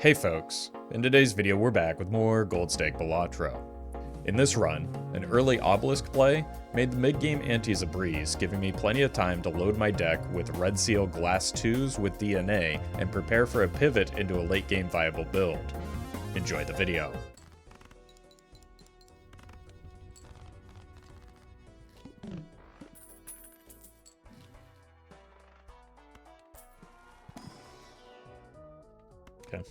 Hey folks, in today's video we're back with more Gold Stake Balatro. In this run, an early Obelisk play made the mid-game antes a breeze, giving me plenty of time to load my deck with Red Seal Glass 2s with DNA and prepare for a pivot into a late-game viable build. Enjoy the video. Okay.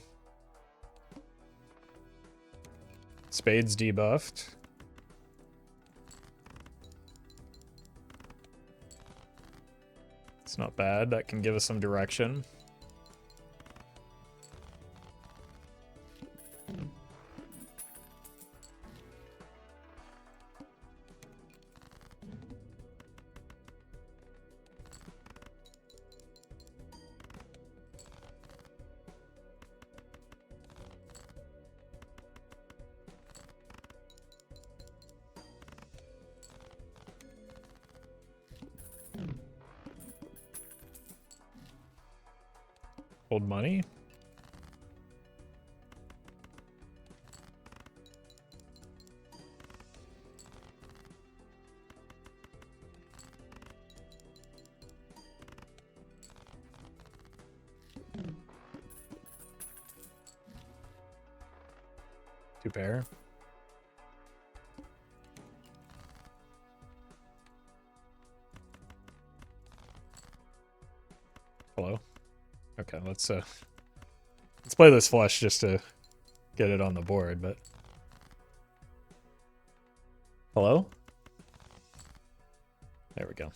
Spades debuffed. It's not bad. That can give us some direction. Hold money. Two pair. Hello. Okay, let's play this flush just to get it on the board, but hello? There we go.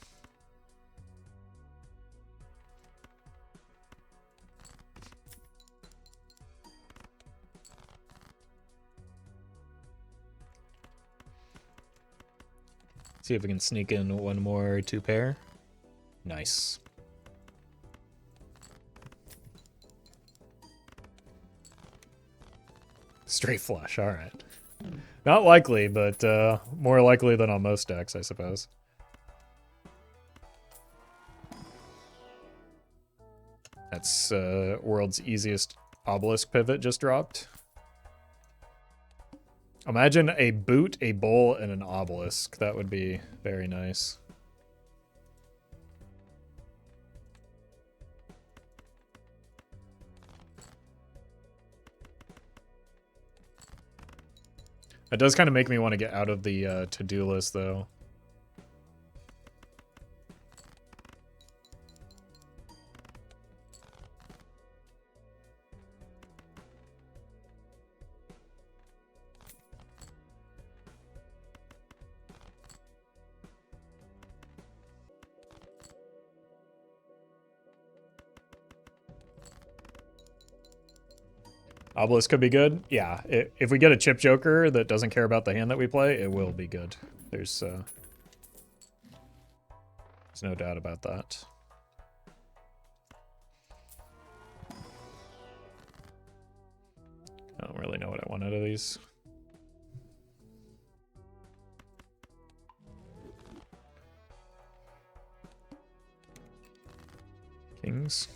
See if we can sneak in one more two pair. Nice. Straight flush, alright. Not likely, but more likely than on most decks, I suppose. That's world's easiest Obelisk pivot just dropped. Imagine a boot, a bowl, and an Obelisk. That would be very nice. It does kind of make me want to get out of the to-do list, though. Obelisk could be good. Yeah, if we get a chip joker that doesn't care about the hand that we play, it will be good. There's no doubt about that. I don't really know what I want out of these. Kings.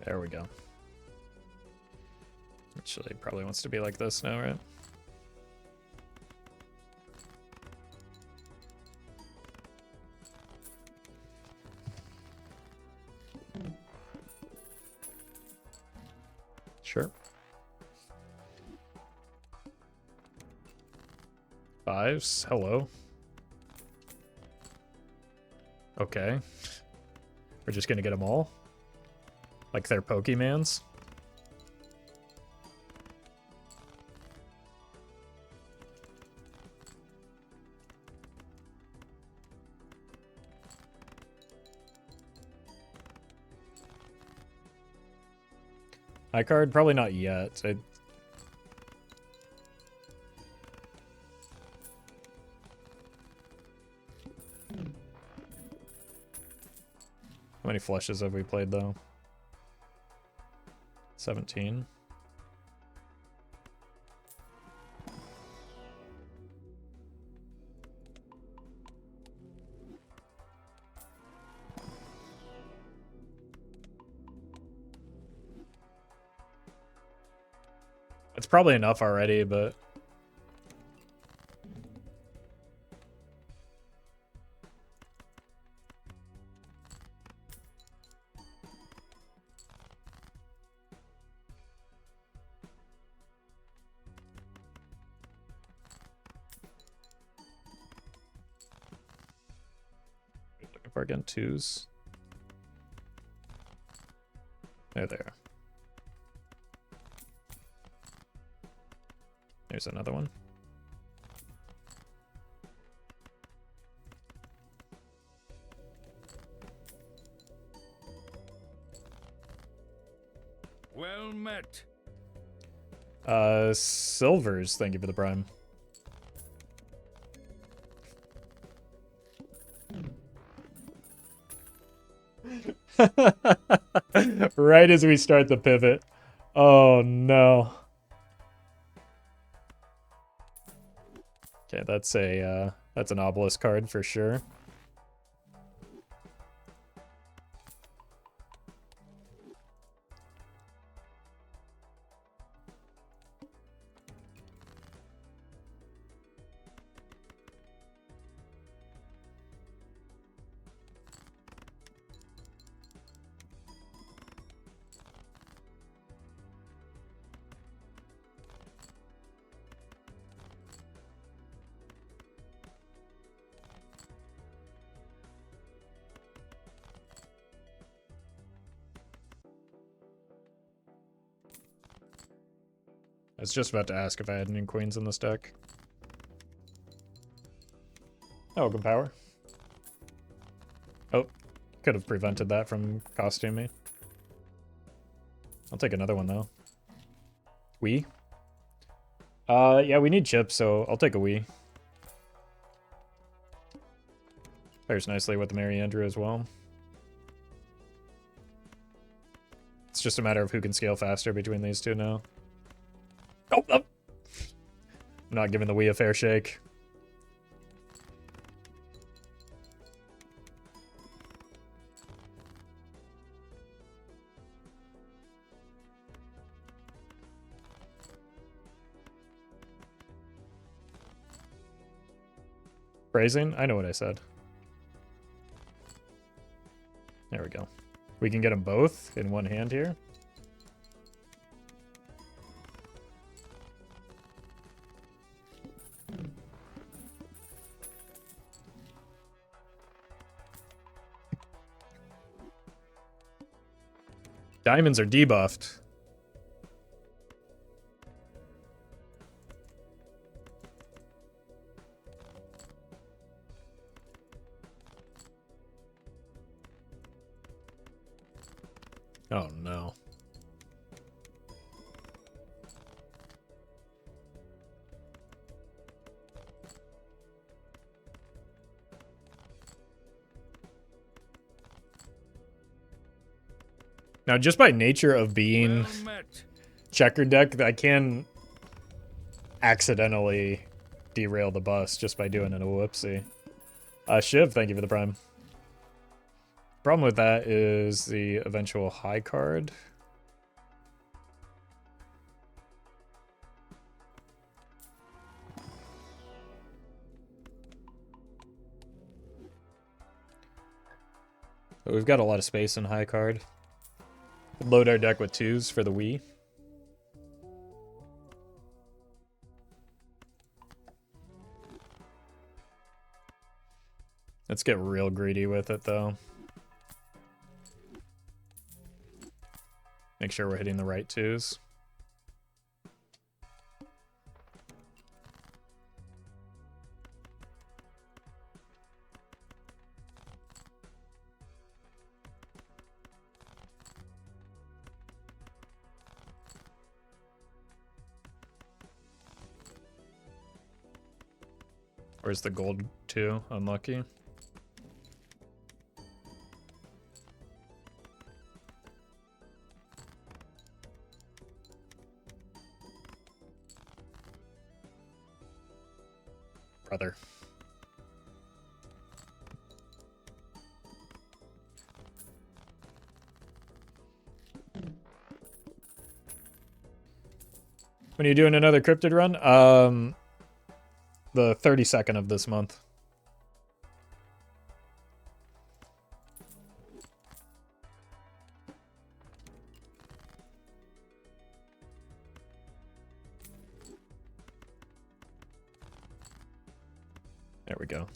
There we go. Actually, probably wants to be like this now, right? Sure. Fives, hello. Okay. We're just gonna get them all? Like they're Pokemans? High card? Probably not yet. How many flushes have we played, though? 17. It's probably enough already, but... Looking for again, 2s. There they are. There's another one. Well met. Silvers, thank you for the prime. Right as we start the pivot. Oh no. Okay, that's an Obelisk card for sure. I was just about to ask if I had any queens in this deck. Oh, good power. Oh, could have prevented that from costing me. I'll take another one though. We? Yeah, we need chips, so I'll take a we. Pairs nicely with the Mary Andrew as well. It's just a matter of who can scale faster between these two now. Oh, oh. I'm not giving the Wii a fair shake. Phrasing? I know what I said. There we go. We can get them both in one hand here. Diamonds are debuffed. Oh no. Now, just by nature of being checkered deck, I can accidentally derail the bus just by doing it a whoopsie. Shiv, thank you for the prime. Problem with that is the eventual high card. But we've got a lot of space in high card. Load our deck with 2s for the Wii. Let's get real greedy with it, though. Make sure we're hitting the right 2s. Where's the gold 2? Unlucky. brother. When are you doing another cryptid run? The 32nd of this month. There we go.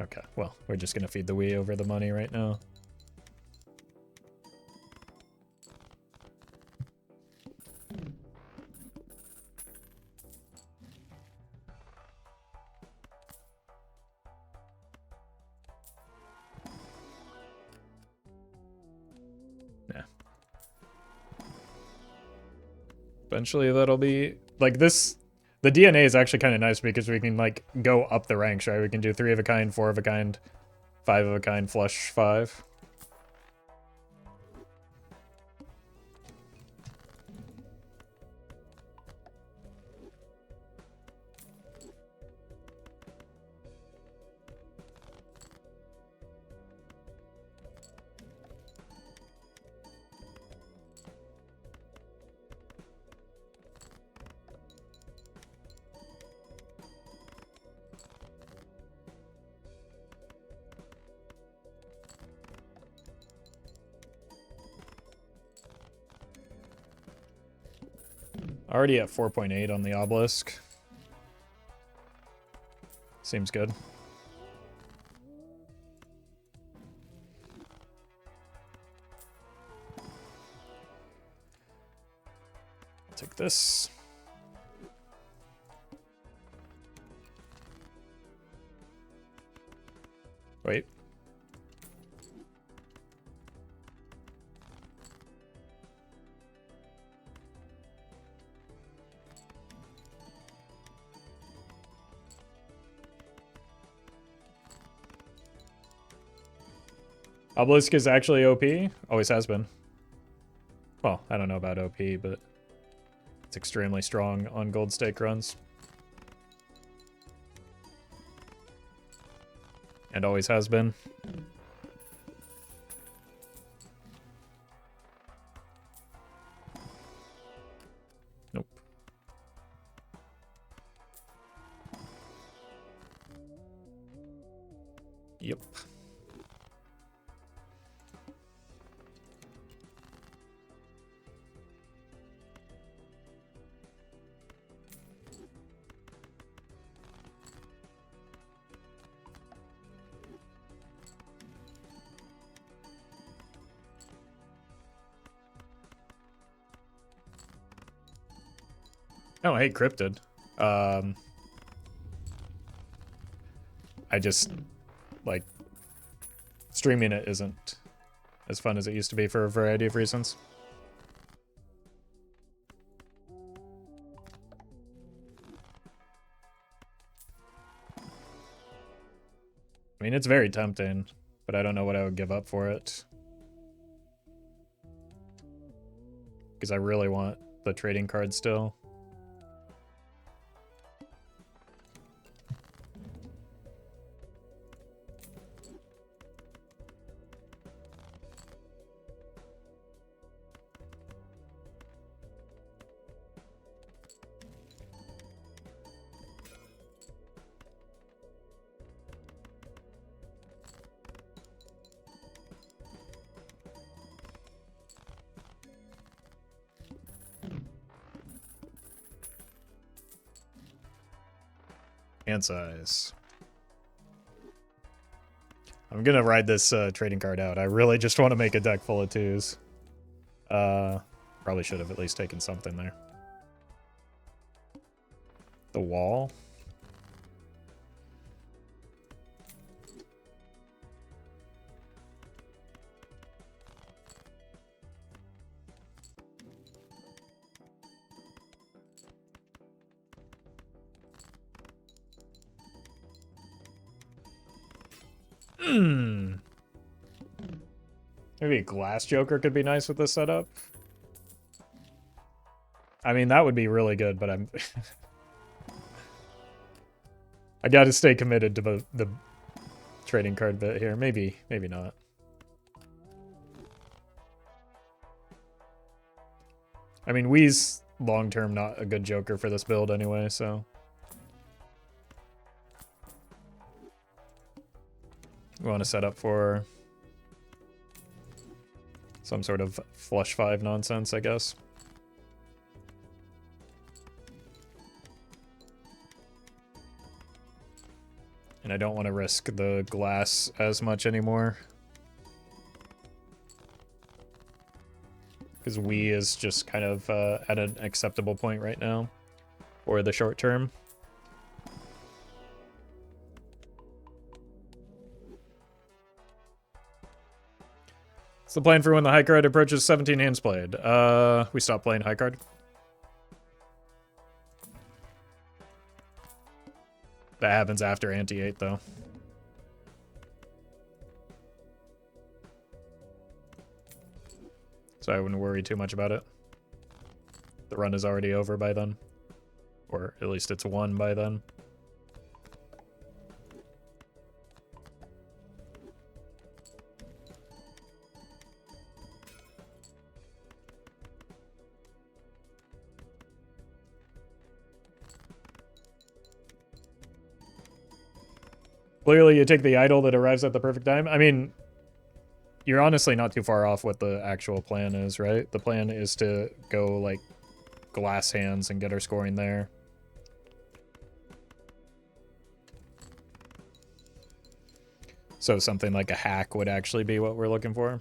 Okay, well, we're just gonna feed the Wii over the money right now. Yeah. Eventually that'll be like this. The DNA is actually kind of nice because we can like go up the ranks, right? We can do 3 of a kind, 4 of a kind, 5 of a kind, flush 5. Already at 4.8 on the Obelisk. Seems good. Take this. Wait. Obelisk is actually OP. Always has been. Well, I don't know about OP, but it's extremely strong on Gold Stake runs. And always has been. Nope. Yep. Oh, I hate Cryptid. I just, like, streaming it isn't as fun as it used to be for a variety of reasons. I mean, it's very tempting, but I don't know what I would give up for it. Because I really want the trading card still. Hand size. I'm gonna ride this trading card out. I really just want to make a deck full of 2s. Probably should have at least taken something there. The wall. Maybe a glass joker could be nice with this setup. I mean, that would be really good, but I'm... I gotta stay committed to the trading card bit here. Maybe not. I mean, Wee's long-term not a good joker for this build anyway, so... We want to set up for some sort of flush 5 nonsense, I guess. And I don't want to risk the glass as much anymore. Because Wii is just kind of at an acceptable point right now for the short term. What's the plan for when the high card approaches 17 hands played? We stop playing high card. That happens after ante 8 though. So I wouldn't worry too much about it. The run is already over by then. Or at least it's won by then. Clearly you take the idol that arrives at the perfect time. I mean, you're honestly not too far off what the actual plan is, right? The plan is to go, like, glass hands and get our scoring there. So something like a hack would actually be what we're looking for.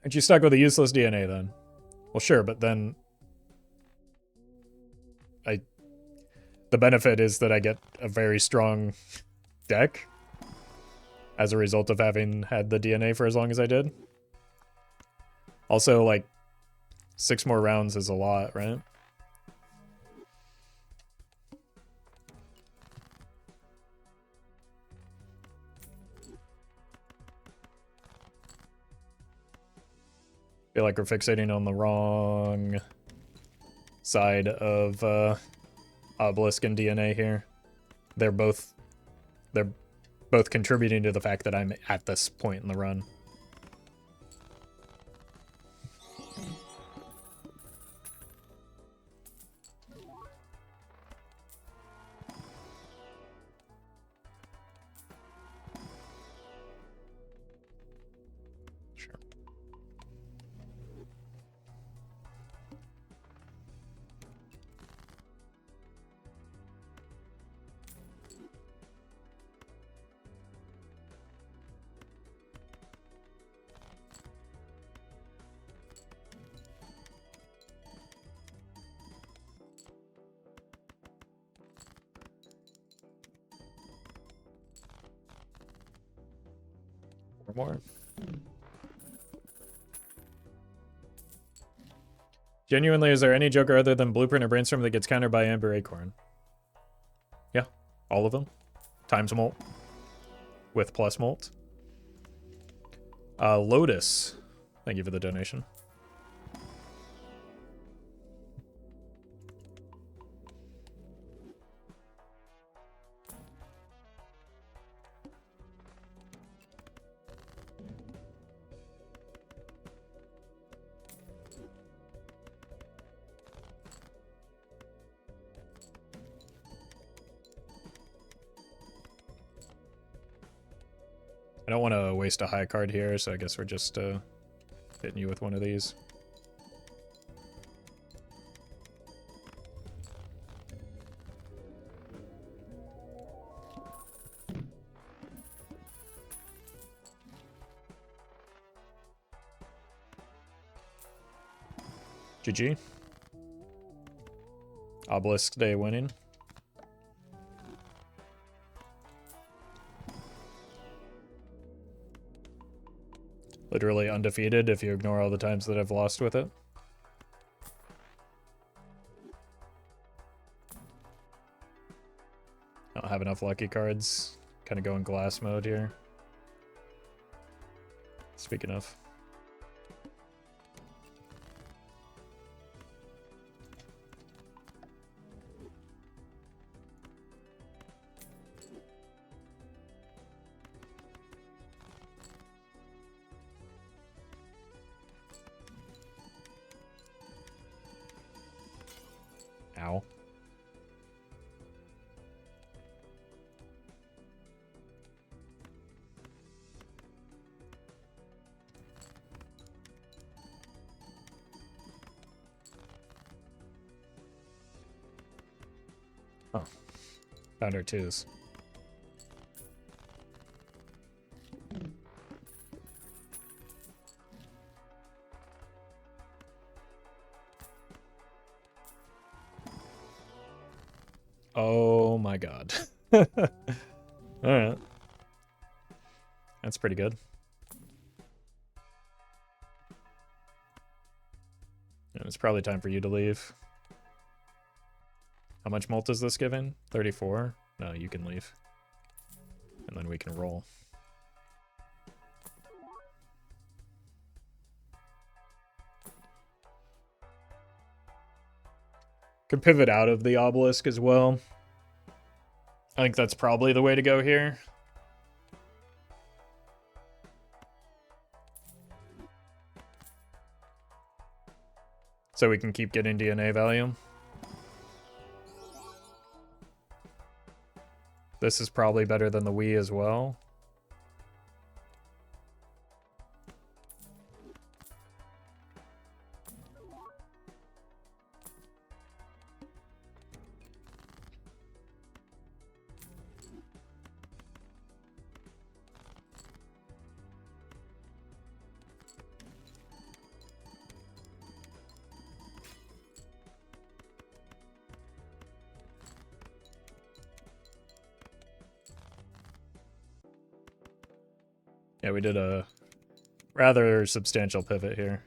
Aren't you stuck with a useless DNA then? Well, sure, but then the benefit is that I get a very strong deck as a result of having had the DNA for as long as I did. Also, like, 6 more rounds is a lot, right? Feel like we're fixating on the wrong side of Obelisk and DNA here. They're both contributing to the fact that I'm at this point in the run. Sure. More. Genuinely, is there any joker other than Blueprint or Brainstorm that gets countered by Amber Acorn? Yeah, all of them. Times Molt. With plus Molt. Lotus. Thank you for the donation. I don't want to waste a high card here, so I guess we're just hitting you with one of these. GG. Obelisk Day winning. Literally undefeated if you ignore all the times that I've lost with it. I don't have enough lucky cards. Kind of go in glass mode here. Speaking of. Ow. Oh. Found our twos. Oh my god. Alright. That's pretty good. And it's probably time for you to leave. How much mult is this giving? 34? No, you can leave. And then we can roll. Could pivot out of the Obelisk as well. I think that's probably the way to go here. So we can keep getting DNA value. This is probably better than the Wii as well. Yeah, we did a rather substantial pivot here.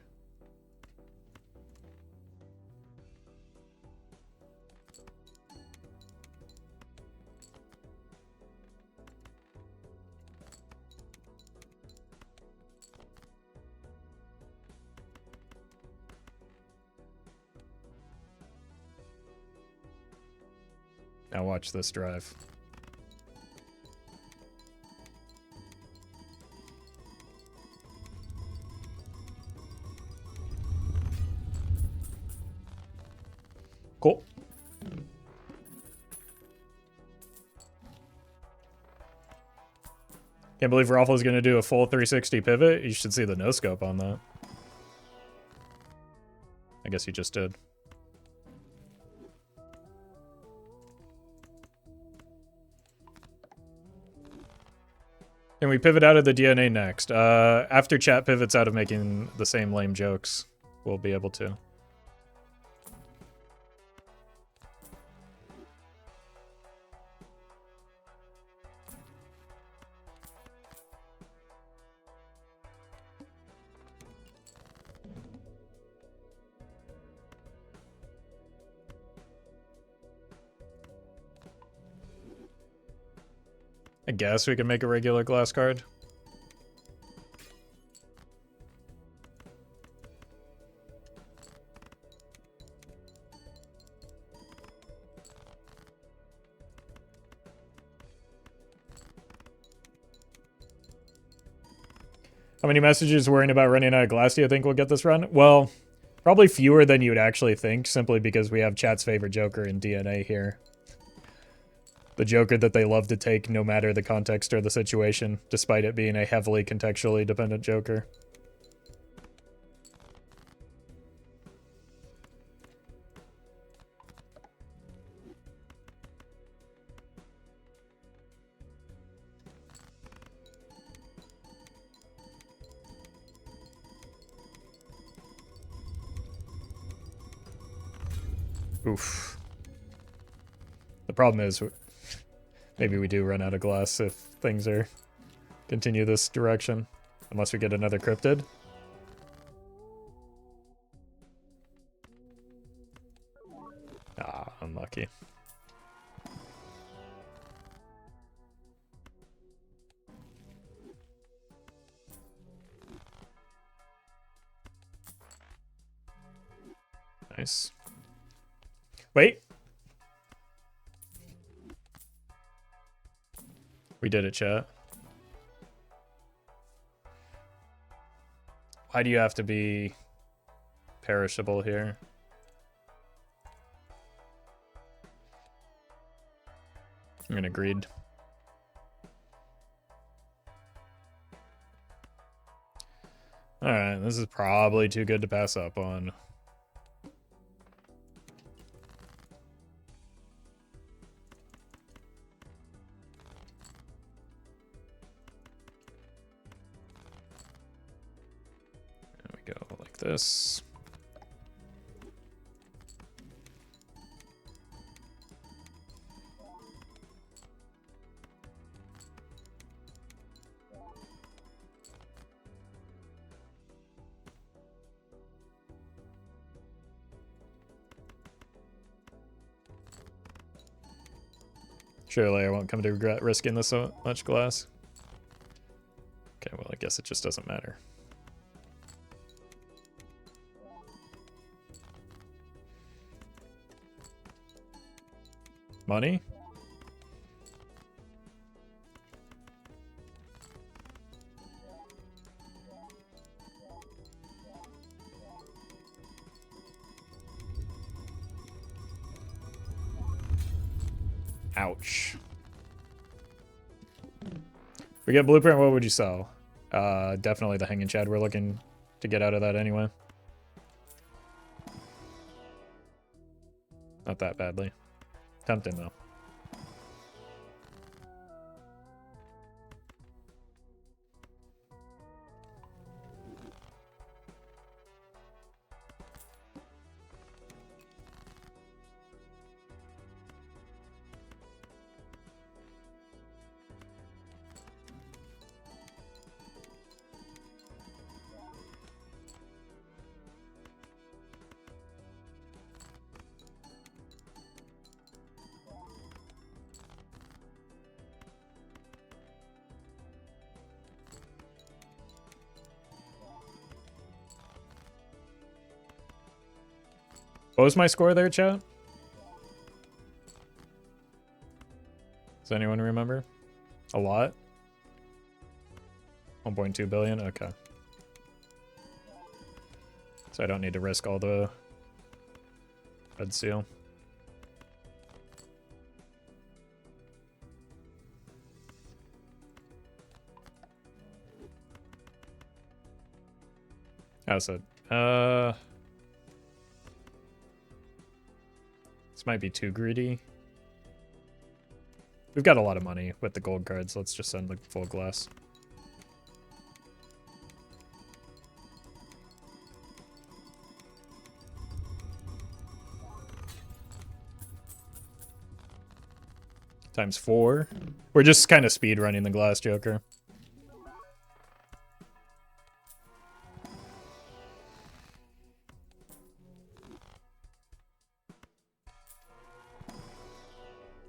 Now watch this drive. Cool. Can't believe Roffle is going to do a full 360 pivot. You should see the no-scope on that. I guess he just did. Can we pivot out of the DNA next? After chat pivots out of making the same lame jokes, we'll be able to. I guess we can make a regular glass card. How many messages worrying about running out of glass do you think we'll get this run? Well, probably fewer than you would actually think, simply because we have chat's favorite Joker in DNA here. The Joker that they love to take no matter the context or the situation, despite it being a heavily contextually dependent Joker. Oof. The problem is, maybe we do run out of glass if things continue this direction. Unless we get another cryptid. Ah, unlucky. Nice. Wait. We did it, chat. Why do you have to be perishable here? I'm gonna greed. Alright, this is probably too good to pass up on. There we go, like this. Surely I won't come to regret risking this so much glass. Okay, well, I guess it just doesn't matter. Money? Ouch. We get blueprint, what would you sell? Definitely the hanging chad. We're looking to get out of that anyway. Not that badly. Tempting though. What was my score there, chat? Does anyone remember? A lot? 1.2 billion? Okay. So I don't need to risk all the red seal. How's it? This might be too greedy. We've got a lot of money with the gold cards. Let's just send the full glass. Times 4. We're just kind of speed running the glass joker.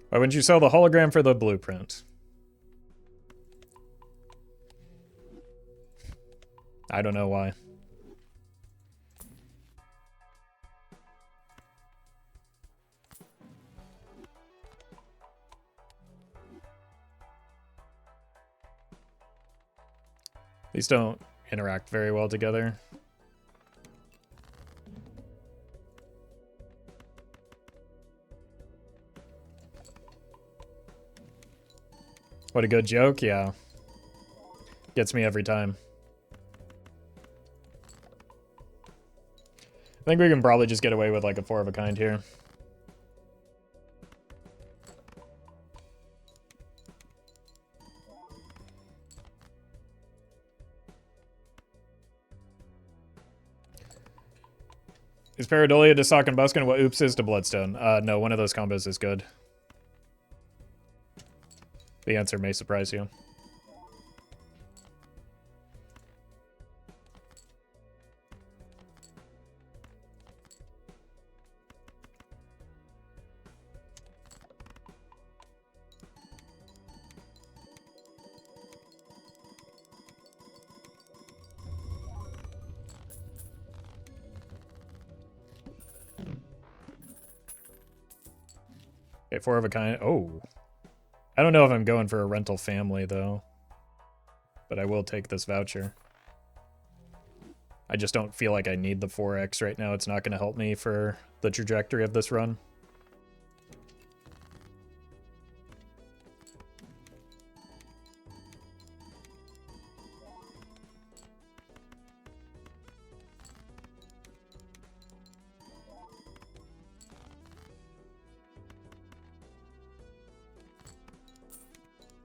Why wouldn't you sell the hologram for the blueprint? I don't know why. These don't interact very well together. What a good joke, yeah. Gets me every time. I think we can probably just get away with like a 4 of a kind here. Is Pareidolia to Sock and Buskin what Oops is to Bloodstone? No, one of those combos is good. The answer may surprise you. Okay, 4 of a kind. Oh. I don't know if I'm going for a rental family, though. But I will take this voucher. I just don't feel like I need the 4x right now. It's not going to help me for the trajectory of this run.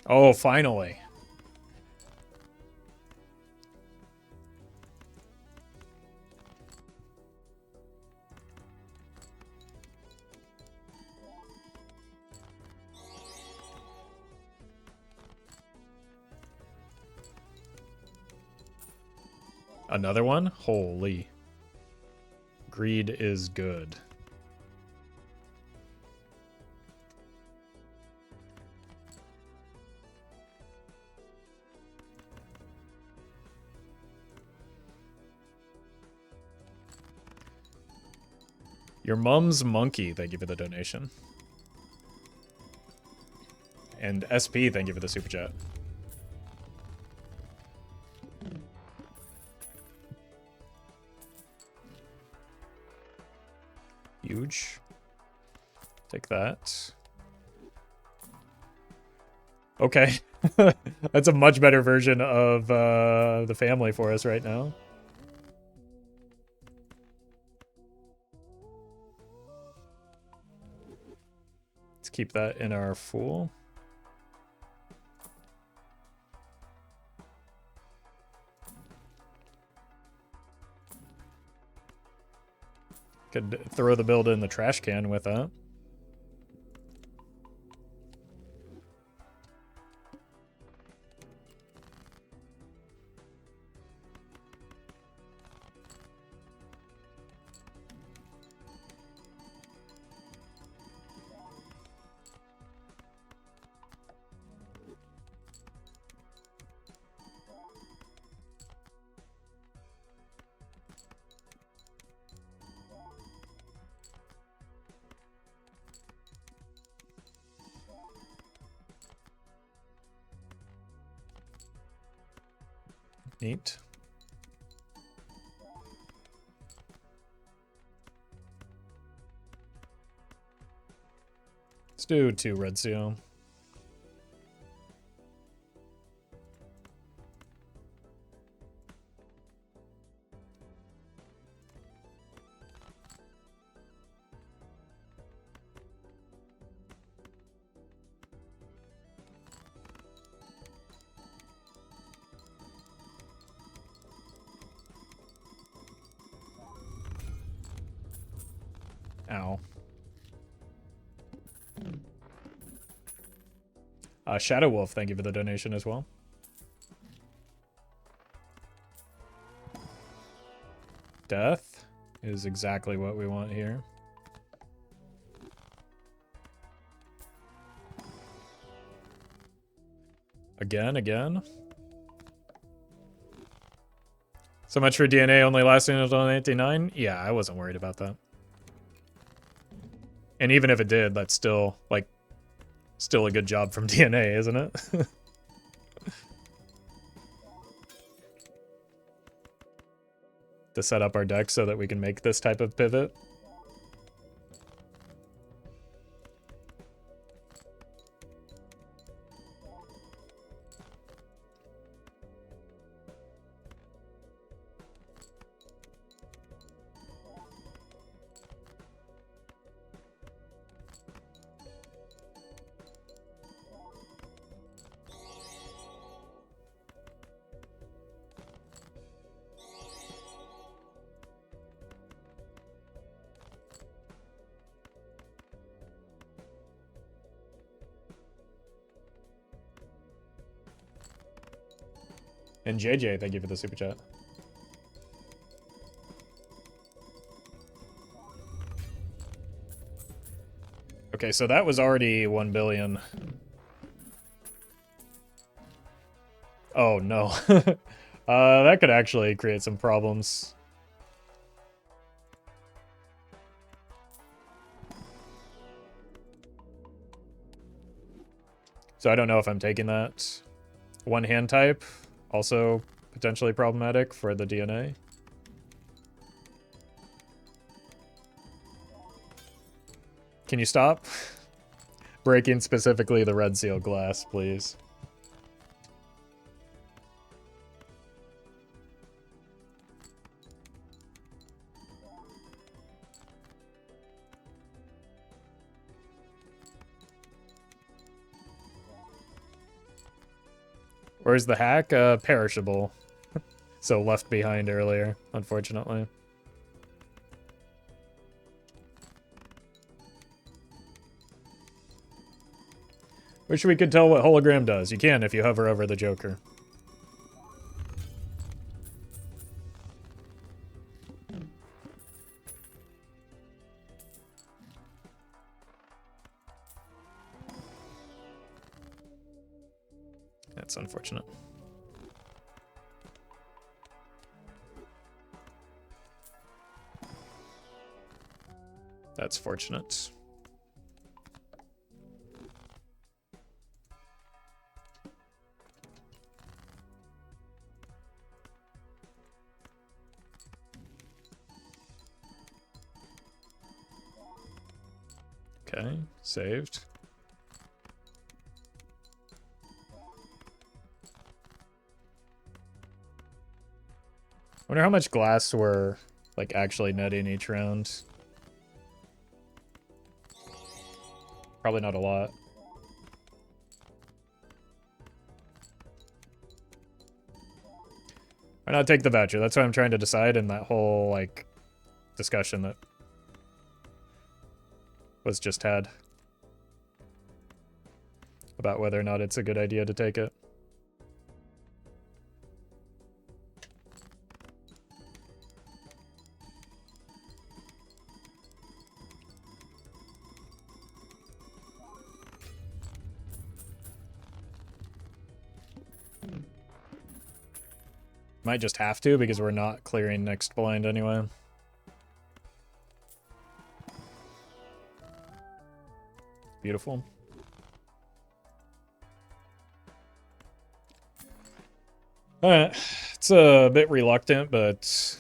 Oh, finally. Another one? Holy. Greed is good. Your mom's monkey, thank you for the donation. And SP, thank you for the super chat. Huge. Take that. Okay. That's a much better version of the family for us right now. Let's keep that in our fool. Could throw the build in the trash can with that. Neat. Let's do 2 red seal. Ow. Shadow Wolf, thank you for the donation as well. Death is exactly what we want here. Again. So much for DNA only lasting until 99? Yeah, I wasn't worried about that. And even if it did, that's still, like, still a good job from DNA, isn't it? To set up our deck so that we can make this type of pivot. And JJ, thank you for the super chat. Okay, so that was already 1 billion. Oh no. That could actually create some problems. So I don't know if I'm taking that. One hand type, also potentially problematic for the DNA. Can you stop? Breaking specifically the red seal glass, please. Where's the hack? Perishable. So left behind earlier, unfortunately. Wish we could tell what hologram does. You can if you hover over the Joker. That's unfortunate. That's fortunate. Okay, saved. Wonder how much glass we're like actually netting each round. Probably not a lot. Why not take the voucher? That's what I'm trying to decide in that whole like discussion that was just had about whether or not it's a good idea to take it. Might just have to because we're not clearing next blind anyway. Beautiful. Alright, it's a bit reluctant, but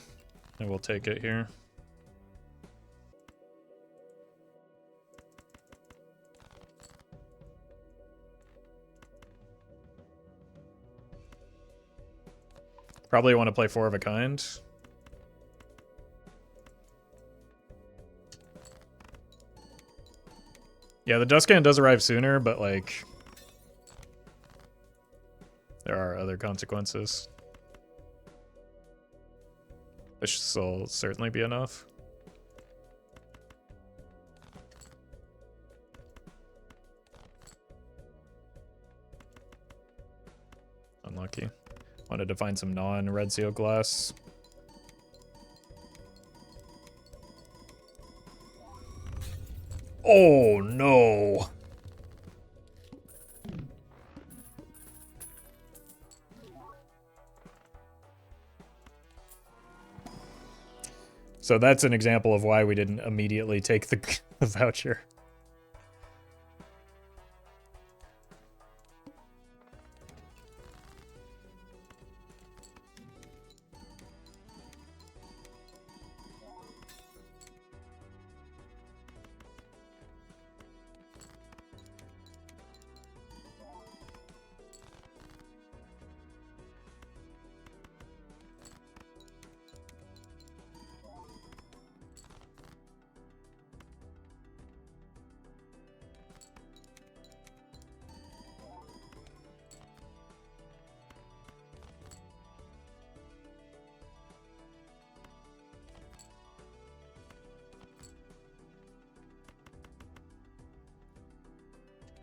I will take it here. Probably want to play 4 of a kind. Yeah, the Dustcan does arrive sooner, but like there are other consequences. This will certainly be enough. Unlucky. Wanted to find some non-red seal glass. Oh no! So that's an example of why we didn't immediately take the voucher.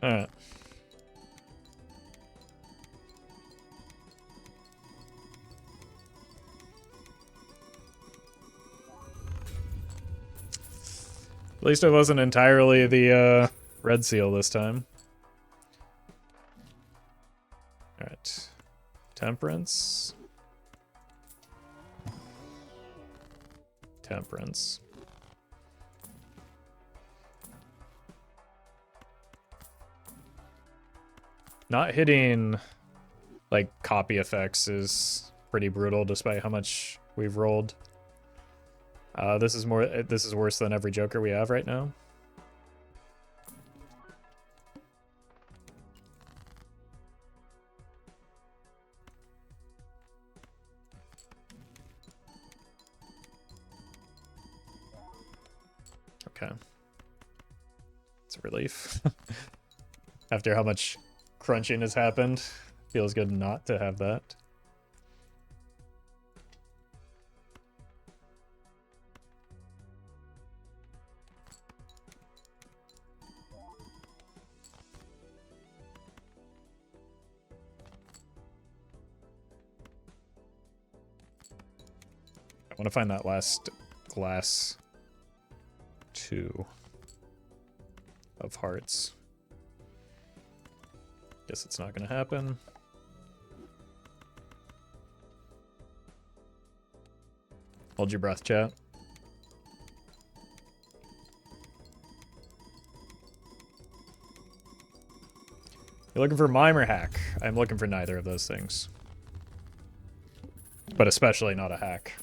Alright. At least it wasn't entirely the red seal this time. Alright. Temperance. Temperance. Not hitting like copy effects is pretty brutal despite how much we've rolled. This is worse than every Joker we have right now. Okay. It's a relief. After how much crunching has happened, feels good not to have that. I want to find that last glass 2 of hearts. Guess it's not going to happen. Hold your breath, chat. You're looking for mime or hack? I'm looking for neither of those things. But especially not a hack.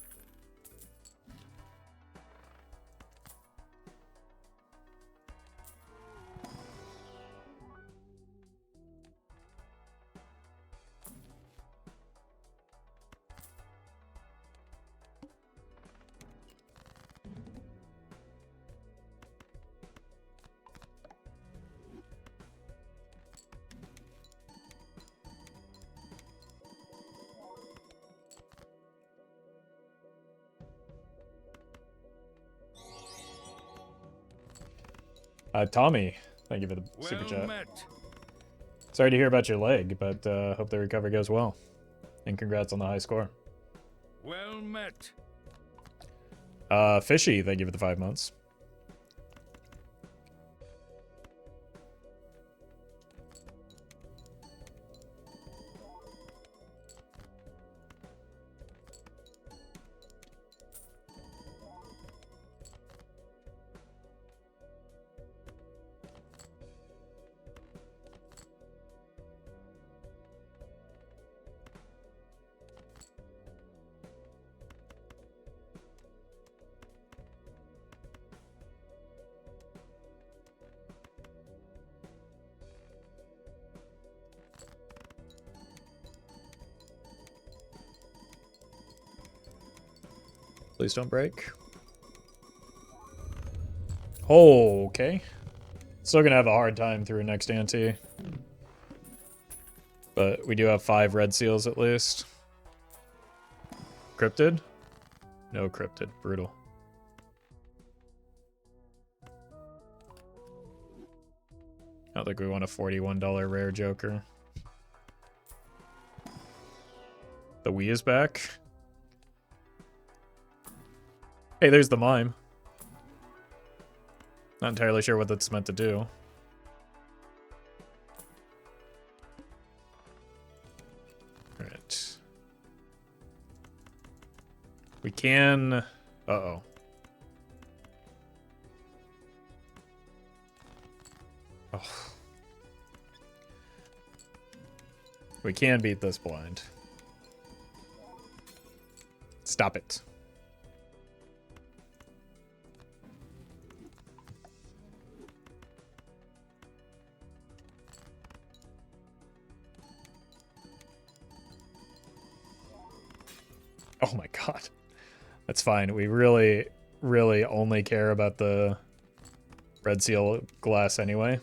Tommy, thank you for the super chat. Met. Sorry to hear about your leg, but hope the recovery goes well. And congrats on the high score. Well met. Fishy, thank you for the 5 months. Please don't break. Oh, okay. Still gonna have a hard time through next ante. But we do have 5 red seals at least. Cryptid? No cryptid. Brutal. I don't think we want a $41 rare Joker. The Wii is back. Hey, there's the mime. Not entirely sure what that's meant to do. Alright. We can... Uh-oh. Oh. We can beat this blind. Stop it. Oh my god. That's fine. We really, really only care about the red seal glass anyway.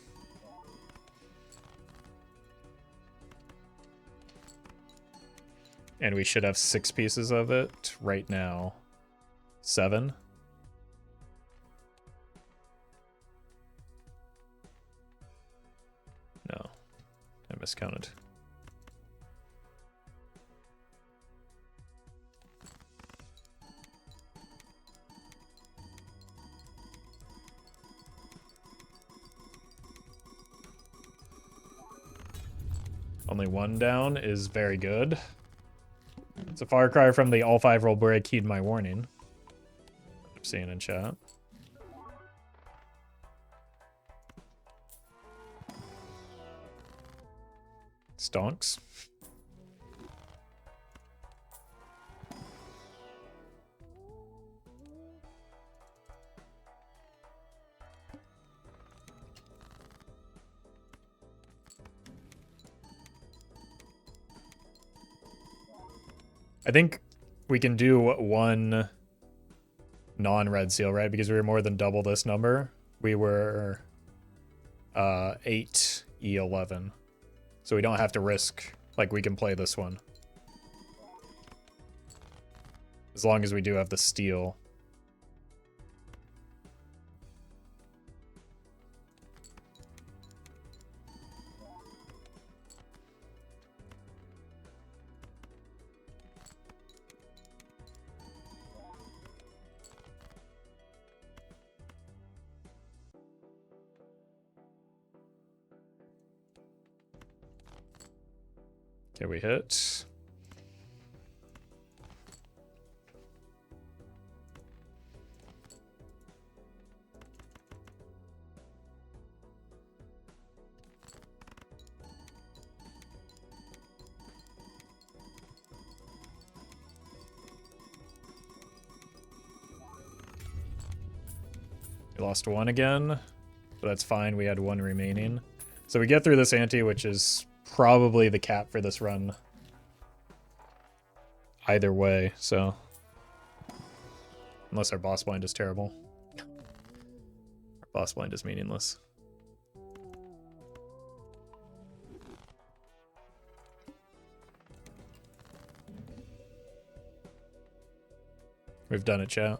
And we should have 6 pieces of it right now. 7. No. I miscounted. Only 1 down is very good. It's a far cry from the all 5 roll break, heed my warning. I'm seeing in chat. Stonks. I think we can do one non-red seal, right? Because we were more than double this number. We were 8 E11. So we don't have to risk, like, we can play this one. As long as we do have the steal. Okay, we hit. We lost one again, but that's fine. We had one remaining. So we get through this ante, which is probably the cap for this run. Either way, so. Unless our boss blind is terrible. Our boss blind is meaningless. We've done it, chat.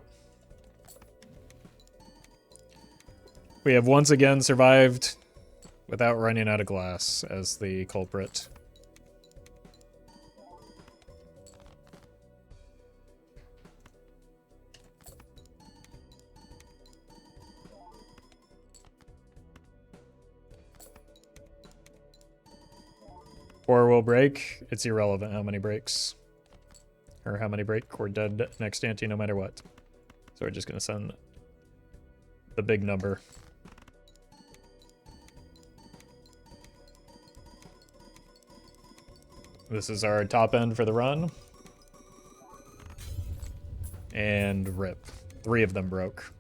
We have once again survived without running out of glass as the culprit. Or will break. It's irrelevant how many breaks. Or how many break. We're dead next ante no matter what. So we're just going to send the big number. This is our top end for the run. And rip. 3 of them broke.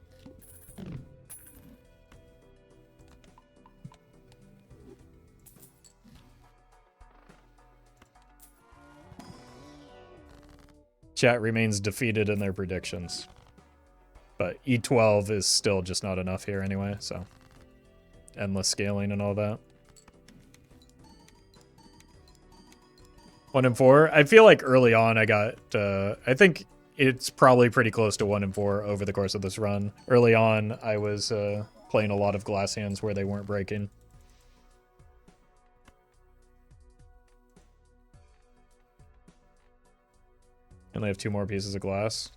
Chat remains defeated in their predictions. But E12 is still just not enough here anyway, so. Endless scaling and all that. 1 and 4. I feel like early on I got, I think it's probably pretty close to 1 and 4 over the course of this run. Early on I was playing a lot of glass hands where they weren't breaking. And they have 2 more pieces of glass.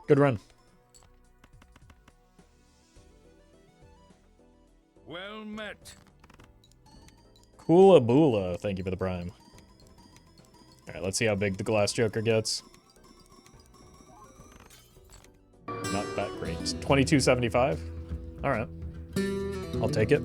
Good run. Well met. Kula Bula, thank you for the prime. Alright, let's see how big the glass joker gets. Not that great. 2275. Alright. I'll take it.